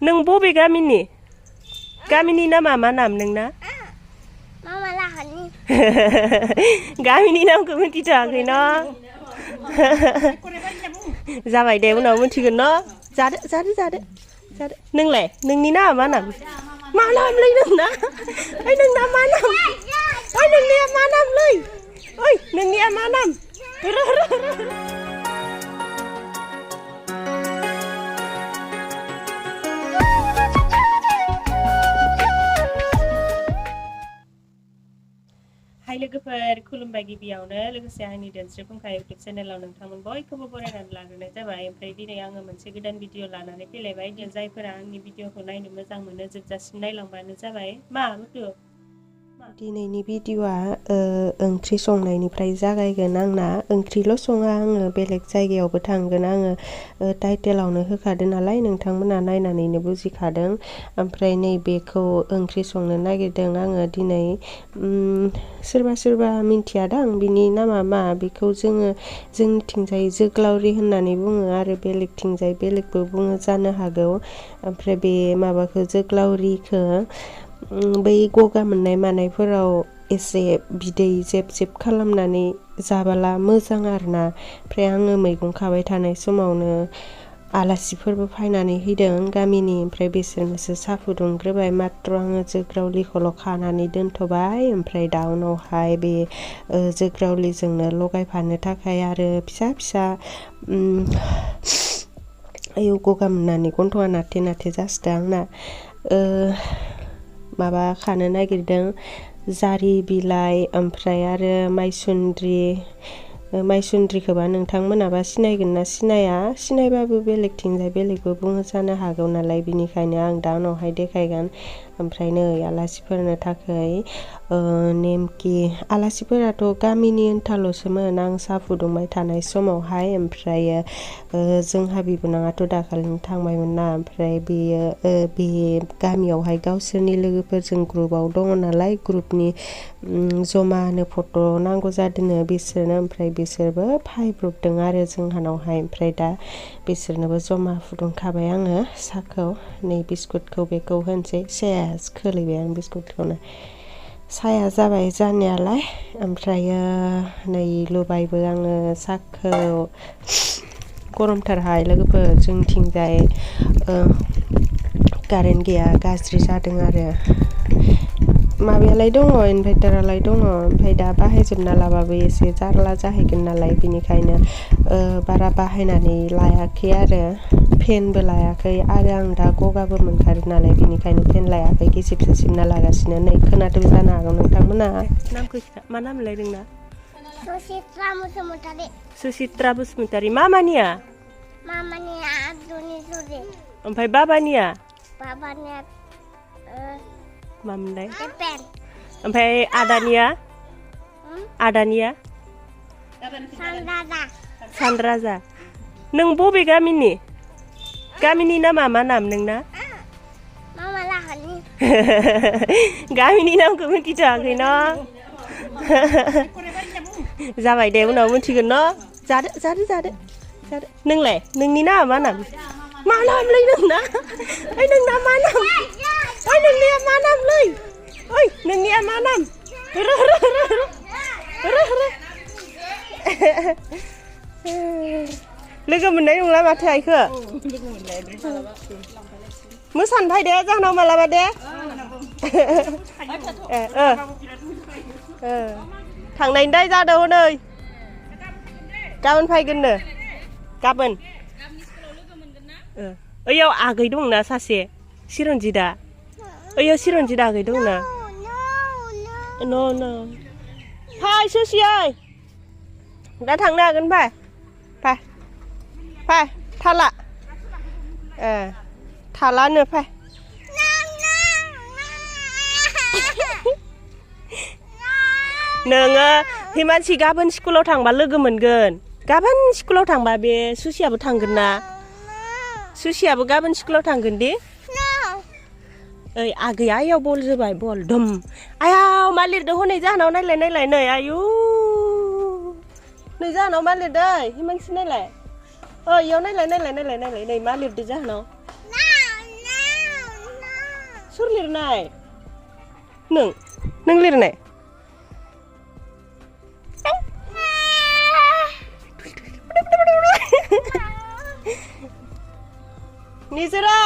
नों बबे गामिनि? गामिनि नामा मा नाम नोंना? मामा लाहानि। गामिनि नामखौ मिथिथ'वाखै न? जाबाय दे उनाव मिथिगोन न? जादो जादो जादो जादो। नोंलाय नोंनि नामा मा नाम? मा नामलै नोंना? ओइ नोंना मा नाम? ओइ नोंनिया मा नामलै? ओइ नोंनिया मा नाम? हाय लोगोफोर खुलुमबाय गिबियावनो लोगोसे आंनि दोनस्रि फुंखा इउटुब चेनेलाव नोंथांमोन बयखौबो बरायनानै लाग्रोनाय जाबाय। ओमफ्राय दिनै आङो मोनसे गोदान भिडिअ लानानै फैलायबाय। जायफोरा आंनि भिडिअखौ नायनो मोजां मोनो जोबजासिम नायलांबानो जाबाय। मा मुथु? दिनैनि भिडिअआ ओंख्रि संनायनिफ्राय जागायगोन आंना। ओंख्रिल' सङा आङो, बेलेग जायगायावबो थांगोन आङो। टाइटेलावनो होखादों नालाय नोंथांमोना नायनानैनो बुजिखादों। ओमफ्राय नैबेखौ ओंख्रि संनो नागिरदों आङो दिनै। सोरबा सोरबा मिन्थियादां बिनि नामा मा, बेखौ जोंनिथिंजाय जोग्लावरि होननानै बुङो आरो बेलेगथिंजाय बेलेगबो बुङो जानो हागौ। ओमफ्राय बे माबाखौ जोग्लावरिखौ बै गगा मोननाय मानायफोराव एसे बिदै जेब जेब खालामनानै जाबोला मोजां आरोना। ओमफ्राय आङो मैगं खाबाय थानाय समावनो आलासिफोरबो फायनानै हैदों गामिनि। ओमफ्राय बिसोरनोसो साहा फुदुंग्रोबाय। मात्र आङो जोग्लावरिखौल' खानानै दोनथ'बाय। ओमफ्राय दा उनावहाय बे जोग्लावरिजोंनो लगायफानो थाखाय आरो फिसा फिसा आयौ गगा मोननानै गन्थंआ नाथे नाथे जासोदों आंना। माबा खानो नागिरदों जारि बिलाइ, ओमफ्राय आरो माइसुन्द्रिखौबा नोंथांमोनाबा सिनायगोन ना सिनाया? सिनायबाबो बेलेगथिंजाय बेलेगबो बुङो जानो हागौ नालाय, बिनिखायनो आं दा उनावहाय देखायगोन। ओमफ्राय नै आलासिफोरनो थाखाय नेमखि, आलासिफोराथ' गामिनि ओन्थाल'सोमोन आं साहा फुदुंबाय थानाय समावहाय। ओमफ्रायो जोंहा बिबोनाङाथ' दाखालिनो थांबायमोन ना। ओमफ्राय बेयो बे गामियावहाय गावसोरनि लोगोफोरजों ग्रुपआव दङ नालाय, ग्रुपनि जमानो फट' नांगौ जादोंनो बिसोरनो। ओमफ्राय बिसोरबो फायब्रबदों आरो जोंहानावहाय। ओमफ्राय दा बिसोरनोबो जमा फुदुंखाबाय आङो साहाखौ। नै बिस्कुटखौ बेखौ होनोसै, साया खोलैबाय आं बिस्कुटखौनो। साया जाबाय जानायालाय। ओमफ्रायो नै लुबायबो आङो साहाखौ। गरमथारहाय लोगोफोर, जोंथिंजाय कारेन्ट गैया, गाज्रि जादों आरो। माबायालाय दङ, इनभार्टारालाय दङ। ओमफ्राय दा बाहायजोबना लाबाबो एसे जारला जाहैगोन नालाय, बिनिखायनो बारा बाहायनानै लायाखै आरो। फेनबो लायाखै आरो आं दा गगाबो मोनखादों नालाय, बिनिखायनो फेन लायाखै, गिसिबसो सिबना लागासिनो। नै खोनादों जानो हागौ नोंथांमोना। नामखौ मा नामलाय नोंना? सुचित्रा बसुमतारी। सुचित्रा बसुमतारी। मामानिया? मामानिया आब्दुनि जुरि। ओमफ्राय बाबानिया? बाबानिया मामोनलाय? पेन। ओमफ्राय आदानिया? आदानिया? सानराजा। सानराजा। नों बबे गामिनि? गामिनि नामा मा नाम नोंना? मामा लाहानि। गामिनि नामखौ मिथिथ'वाखै न? जाबाय दे उनाव मिथिगोन न? जादो जादो जादो जादो। नोंलाय नोंनि नामा मा नाम? मा नामलै नोंना? ओइ नोंना मा नाम? ओइ नोंनिया मा नामलै? ओइ नोंनिया मा नाम? लोगो मोननाय नंला माथो आइखो। मोसानो फैदो जाहोनाव मालाबा दे। थांनायनि दाय जादों हनै। गाबोन फैगोननो। गाबोन। ओइयाव आगै दंना सासे, चिरन्जितआ। ओइयाव चिरन्जित आगै दंना। फै सुसियै। दा थांनो हागोन फै। फै फै थाला। थालानो फै। नोङो हिमानसि गाबोन स्कुलाव थांबा लोगो मोनगोन। गाबोन स्कुलाव थांबा बे सुसियाबो थांगोन ना। सुसियाबो गाबोन स्कुलाव थांगोन दे। ओइ आगैया आइयाव बल जोबाय, बल दम। आयाव मा लिरदों हनै जाहोनाव नायलाय नायलाय नै आयु। नै जाहोनाव मा लिरदों हिमानसि नायलाय। इयाव नायलाय नायलाय नायलाय नायलाय नै मा लिरदों जाहोनाव। सोर लिरनाय नों लिरनाय निजोरा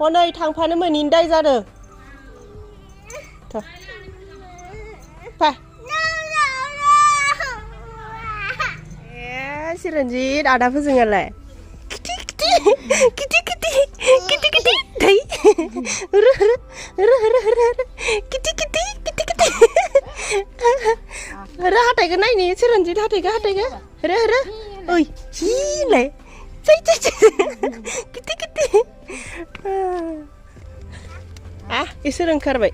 हनै थांफानो मोनिनि दाय जादों फा सिरन्जित आदाफोर जोङालाय किति दै हाथायखौ नायनि सिरन्जित हाथायखौ ओइ हिलाय किति इसोर ओंखारबाय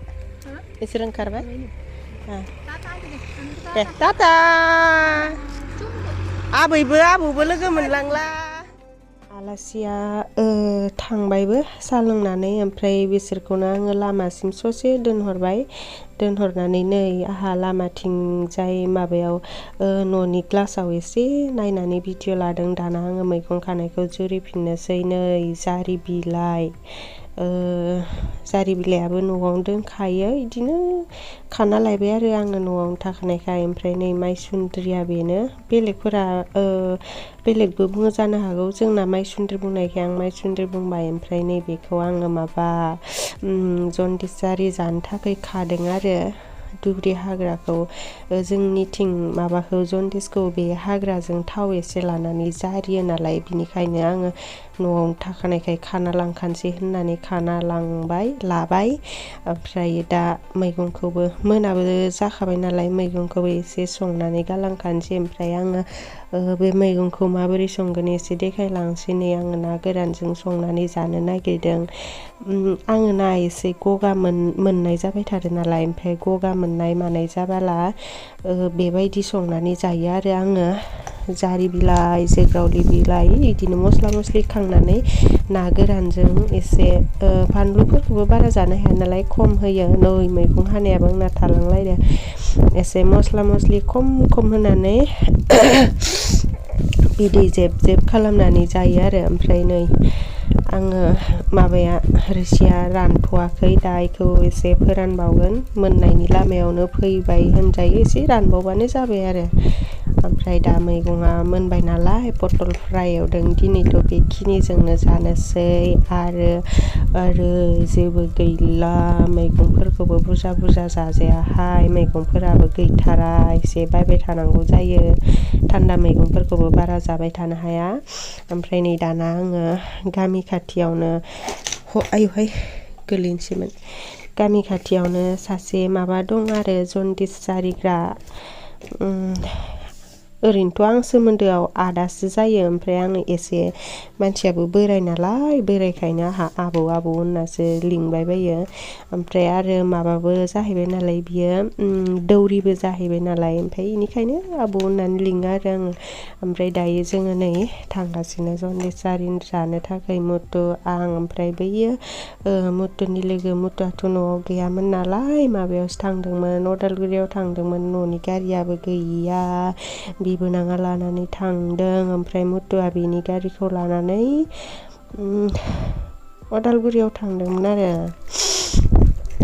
दे टाटा आबौबो लोगो मोनलांला आलासिया थांबायबो साहा लोंनानै ओमफ्राय बिसोरखौनो आङो लामासिम ससे दोनहरनानै नै आहा लामाथिंजाय माबायाव न'नि ग्लासाव एसे नायनानै भिडिअ लादों दाना आङो मैगं खानायखौ जुरिफिननोसै नै जारि बिलाइयाबो न'आवनो दोनखायो इदिनो खाना लायबाय आरो आङो न'आवनो थाखानायखाय ओमफ्राय नै माइसुन्द्रिया बेनो बेलेगबो बुङो जानो हागौ जोंना माइसुन्द्रि बुंनायखाय आं माइसुन्द्रि बुंबाय ओमफ्राय नैबेखौ आङो माबा जन्दिस जारि जानो थाखाय खादों आरो दुब्रि हाग्राखौ जोंनिथिं माबाखौ जन्दिसखौ बे हाग्राजों थाव एसे लानानै जारियो नालाय बिनिखायनो आङो न'आवनो थाखानायखाय खाना लांखानोसै होननानै खाना लाबाय ओमफ्राय दा मैगंखौबो मोनाबो जाखाबाय नालाय मैगंखौबो एसे संनानै गालांखानोसै ओमफ्राय आङो बे मैगंखौ माबोरै संगोन एसे देखायलांसै नै आङो ना गोरानजों संनानै जानो नागिरदों आङो ना एसे गगा मोननाय जाबाय थादों नालाय ओमफ्राय गगा मोननाय मानाय जाबाला बेबायदि संनानै जायो आरो आङो जारि बिलाइ जोग्लावरि बिलाइ बिदिनो मस्ला मस्लि खांनानै ना गोरानजों एसे फानलुफोरखौबो बारा जानो हाया नालाय खम होयो नै मैगं हानायाबो आंना थालांलायदो एसे मस्ला मस्लि खम होनानै बिदै जेब खालामनानै जायो आरो ओमफ्राय नै आङो माबाया रोसिया रानथ'वाखै दा इखौ एसे फोरानबावगोन मोननायनि लामायावनो फैबाय होनजायो एसे रानबावबानो जाबाय आरो ओमफ्राय दा मैगङा मोनबाय नालाय पटल फ्राय एवदों दिनैथ' बेखिनिजोंनो जानोसै आरो जेबो गैला मैगंफोरखौबो बुरजा जाजायाहाय मैगंफोराबो गैथारा एसे बायबाय थानांगौ जायो थान्दा मैगंफोरखौबो बारा जाबाय थानो हाया ओमफ्राय नै दाना आङो गामि खाथियावनो आयुहाय गोलैनोसैमोन गामि खाथियावनो सासे माबा दं आरो जन्दिस जारिग्रा ओरैनोथ' आं सोमोन्दोआव आदासो जायो ओमफ्राय आङो एसे मानसियाबो बोराय नालाय बोरायखायनो आहा आबौ होननासो लिंबाय बायो ओमफ्राय आरो माबाबो जाहैबाय नालाय बियो दौरिबो जाहैबाय नालाय ओमफ्राय बेनिखायनो आबौ होननानै लिङो आरो आङो ओमफ्राय दायो जोङो नै थांगासिनो जन्दिस जारि जानो थाखाय मुथु आं ओमफ्राय बैयो मुथुनि लोगो मुथुआथ' न'आव गैयामोन नालाय माबायावसो थांदोंमोन अदालगुरियाव थांदोंमोन न'नि गारियाबो गैया बिबोनाङा लानानै थांदों ओमफ्राय मुथुआ बेनि गारिखौ लानानै अदालगुरियाव थांदोंमोन आरो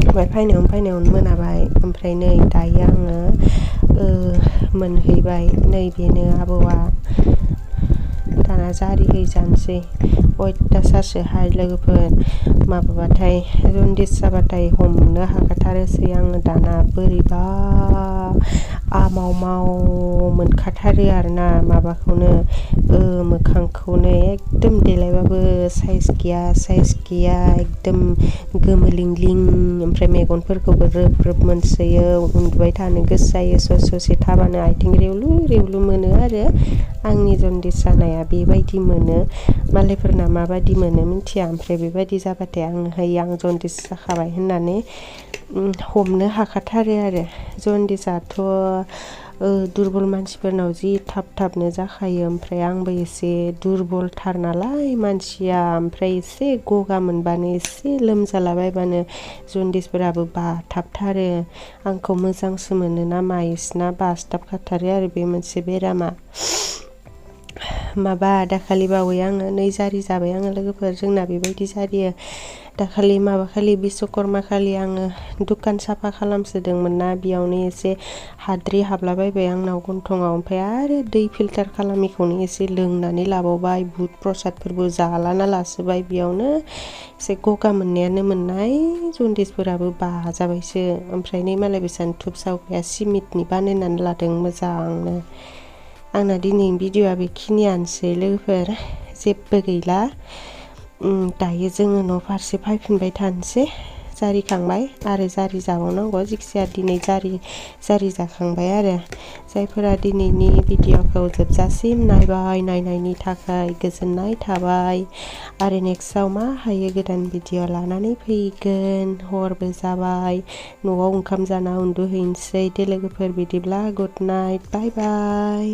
ओमफ्राय फैनायावनो मोनाबाय ओमफ्राय नै दायो आङो मोनहैबाय नैबेनो आबौआ दाना जारि हैजानोसै अयथासारसोहाय लोगोफोर माबाबाथाय जन्दिस जाबाथाय हमनो हाखाथारोसै आङो दाना बोरैबा आमाव मोनखाथारो आरोना माबाखौनो मोखांखौनो एकदम देलायबाबो साइज गैया एकदम गोमोलिंलिं ओमफ्राय मेगनफोरखौबो रोब मोनसोयो उन्दुबाय थानो गोसो जायो ससे थाबानो आथिं रेवलु मोनो आरो आंनि जन्दिस जानाया बेबायदि मोनो मालायफोरना माबायदि मोनो मिथिया ओमफ्राय बेबायदि जाबाथाय आं जन्दिस जाखाबाय होननानै हमनो हाखाथारो आरो जन्दिसाथ' दुरबल मानसिफोरनाव जि थाबनो जाखायो ओमफ्राय आंबो एसे दुरबलथार नालाय मानसिया ओमफ्राय एसे गगा मोनबानो एसे लोमजालाबायबानो जन्दिसफोराबो बाथाबथारो आंखौ मोजांसो मोनो ना मायोसोना बासथाबखाथारो आरो बे मोनसे बेरामा माबा दाखालि बावै आङो 2 जारि जाबाय आङो लोगोफोर जोंना बेबायदि जायो दाखालि माबाखालि बिश्वकर्मा खालि आङो दुखान साफा खालामसोदोंमोन ना बेयावनो एसे हाद्रि हाबलाबायबाय आंनाव गन्थङाव ओमफ्राय आरो दै फिल्टार खालामिखौनो एसे लोंनानै लाबावबाय बुट प्रसादफोरबो जालाना लासोबाय बेयावनो एसे गगा मोननायानो मोननाय जन्दिसफोराबो बाजाबायसो ओमफ्राय नै मालाय बेसान धुप सावग्राया सिमेन्टनि बानायनानै लादों मोजांनो आंना दिनैनि भिडिअआ बेखिनियानोसै लोगोफोर जेबो गैला दायो जोङो न' फारसे फैफिनबाय थानोसै जारिखांबाय आरो जारि जाबावनांगौ जिखिजाया दिनै जारि जाखांबाय आरो जायफोरा दिनैनि भिडिअखौ जोबजासिम नायनायनि थाखाय गोजोननाय थाबाय आरो नेक्स्टआव मा हायो गोदान भिडिअ लानानै फैगोन हरबो जाबाय न'आव ओंखाम जाना उन्दुहैनोसै दे लोगोफोर बिदिब्ला गुड नाइट बाय बाय